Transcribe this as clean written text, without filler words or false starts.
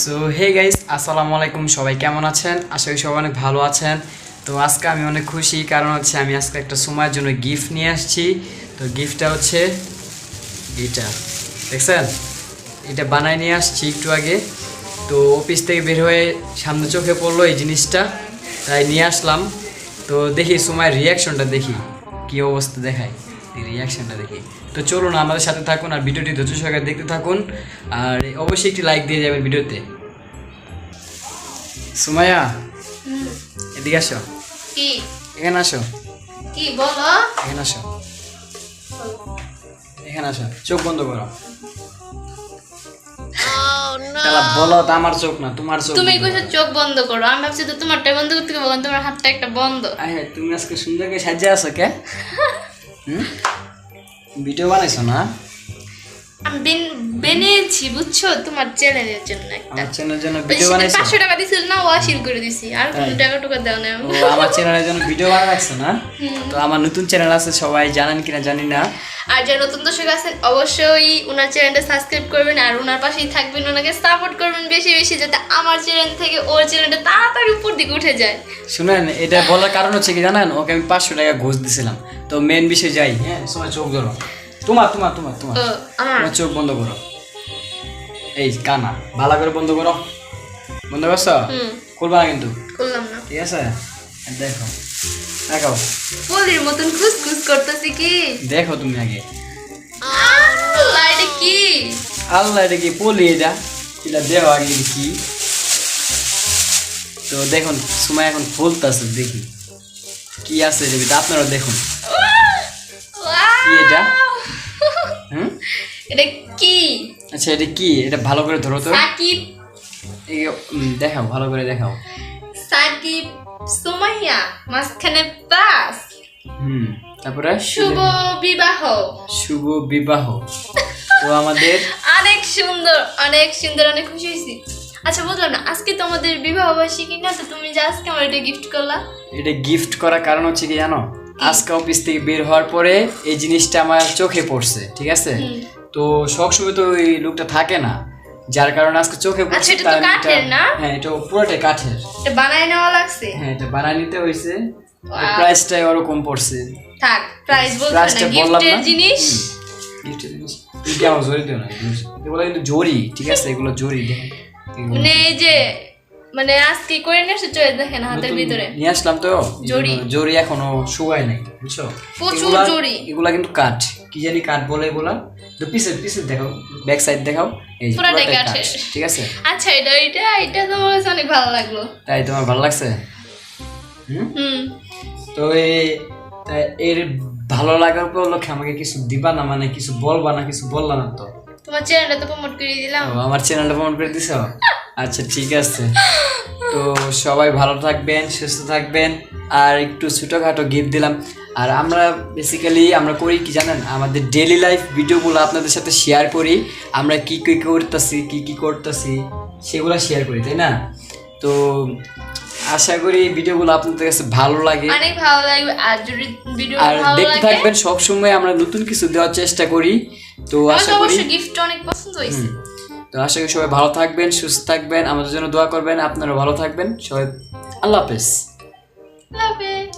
So hey guys, আসসালামু আলাইকুম। সবাই কেমন আছেন? আশা করি সবাই অনেক ভালো আছেন। তো আজকে আমি অনেক খুশি, কারণ হচ্ছে আমি আজকে একটা সময়ের জন্য গিফট নিয়ে আসছি। তো গিফটটা হচ্ছে এটা, দেখছেন? এটা বানায় নিয়ে আসছি একটু আগে। তো অফিস থেকে বের হয়ে সামনে চোখে পড়লো এই জিনিসটা, তাই নিয়ে আসলাম। তো দেখি সময়ের রিয়াকশনটা, দেখি কী অবস্থা দেখায়, রিয়াকশনটা দেখি। তো চলুন আমাদের সাথে থাকুন আর ভিডিওটি ধৈর্য সহকারে দেখতে থাকুন, আর অবশ্যই একটি লাইক দিয়ে যাবেন ভিডিওতে। সুমাইয়া, এদিকে আসো। কি এখানে আসো, কি বলো? এখানে আসো, এখানে আসো। চোখ বন্ধ করো। শালা বলো তো, আমার চোখ না, তোমার চোখ। তুমি বন্ধ কইছো করো। চোখ বন্ধ করো, আমি ভাবছি তো তোমারটা বন্ধ করতে বললাম, তোমার হাতটা একটা বন্ধ। আয়, তুমি আজকে সুন্দর করে সাজিয়ে আছো কে? ভিডিও বানাইছো না? আমি বেনিয়েছি বুঝছো, তোমার চ্যানেলের জন্য একটা। আমার চ্যানেলের জন্য ওই ভিডিও সেদিন বানাইছো? 500 টাকা দিছিল না, ও আসিল করে দিছি, আর কোনো তাই? টাকা টুকা দাও না। ও, আমার চ্যানেলের জন্য ভিডিও বানাইছো না? তো আমার নতুন চ্যানেল আছে, সবাই জানেন কিনা জানি না। আর যারা নতুন দর্শক আছেন অবশ্যই ওনার চ্যানেলটা সাবস্ক্রাইব করবেন, আর ওনার পাশেই থাকবেন, ওনাকে সাপোর্ট করবেন বেশি বেশি, যাতে আমার চ্যানেল থেকে ওর চ্যানেলটা তাড়াতাড়ি উপর দিকে উঠে যায়। শুনেন, এটা বলার কারণ হচ্ছে কি জানেন, ওকে আমি 500 টাকা ঘুষ দিছিলাম। তো মেন বিষয় যাই, হ্যাঁ, সময় চোখ ধরো। তোমার তোমার তোমার তোমার ও আমার তোমার চোখ বন্ধ করো। এই কানা ভালো করে বন্ধ করো। বন্ধ করছো? খুলবা না কিন্তু, করলাম না। ঠিক আছে? দেখো, দেখাও, পলির মতন খুসখুস করতেছি কি? দেখো তুমি আগে। আল্লাহ, এটা কি? আল্লাহ, এটা কি পলি? এটা দেও আগে, এটা কি? তো দেখুন, সময় এখন খুলতেছে, দেখি কি আছে এর ভিতরে, আপনারা দেখুন। কি এটা? হুম, এটা কি? আচ্ছা, এটা কি? এটা ভালো করে ধরো তো। সাকিব, দেখাও, ভালো করে দেখাও। সাকিব সুমাইয়া মাঝখানে বাস, তারপরে শুভ বিবাহ। শুভ বিবাহ। তো আমাদের অনেক সুন্দর, অনেক সুন্দর, অনেক খুশি হয়েছি। আচ্ছা বুঝলাম না, আজকে তো আমাদের বিবাহ বার্ষিকী না, তো তুমি যে আজকে আমার এটা গিফট করলা। এটা গিফট করার কারণ হচ্ছে কি জানো? আজকে অফিস থেকে বের হওয়ার পরে এই জিনিসটা আমার চোখে পড়ছে, ঠিক আছে? তো সবসময় তো এই লুকটা থাকে না, যার কারণে আজকে চোখে আচ্ছা, পড়ছে। এটা তো কাঠের না? হ্যাঁ, এটা পুরোটাই কাঠের। এটা বানায় নেওয়া লাগছে। হ্যাঁ, এটা বানায় নিতে হয়েছে। Wow. প্রাইসটাই ওরকম পড়ছে। থাক, প্রাইস বলছো না, প্রাইসটা বললাম গিফটের না। জিনিস। গিফটের জিনিস তুমি কি আমার জড়ি দিও না? এগুলো কিন্তু জড়ি, ঠিক আছে? এগুলো জড়ি। দেখেন, মানে এই যে মানে আজকে করে নিয়ে এসে চলে দেখেন হাতের নতুন ভিতরে নিয়ে আসলাম তো, জড়ি। জড়ি এখনো শুকায় নাই, বুঝছো? প্রচুর জড়ি। এগুলা কিন্তু কাঠ, কি জানি কাঠ বলে এগুলা। তো পিছে পিছে দেখাও, ব্যাক সাইড দেখাও, এই যে পুরোটাই পুরোটাই কাঠ, কাঠের। ঠিক আছে? আচ্ছা, এটা তো আমার কাছে অনেক ভালো লাগলো। তাই তোমার ভালো লাগছে? হুম। তো এর ভালো লাগার উপলক্ষে আমাকে কিছু দিবা না? মানে কিছু বলবা না? কিছু বললা না তো। তোমার চ্যানেলটা তো প্রমোট করে দিলাম। ও, আমার চ্যানেলটা প্রমোট করে দিছো? আচ্ছা, ঠিক আছে। তো সবাই ভালো থাকবেন, সুস্থ থাকবেন। আর একটু ছোটোখাটো গিফট দিলাম। আর আমরা বেসিক্যালি আমরা করি কি জানেন, আমাদের ডেইলি লাইফ ভিডিওগুলো আপনাদের সাথে শেয়ার করি। আমরা কি কি করতেছি, কি করতেছি সেগুলো শেয়ার করি, তাই না? তো আশা করি ভিডিওগুলো আপনাদের কাছে ভালো লাগে, অনেক ভালো লাগবে। আর যদি ভিডিও আর ভালো দেখতে লাগে, থাকবেন। সবসময় আমরা নতুন কিছু দেওয়ার চেষ্টা করি। তো আমার আশা তো করি অবশ্যই গিফট অনেক পছন্দ হয়েছে। তো আশা করি সবাই ভালো থাকবেন, সুস্থ থাকবেন, আমাদের জন্য দোয়া করবেন। আপনারা ভালো থাকবেন সবাই। আল্লাহ হাফেজ। লাভ ইট।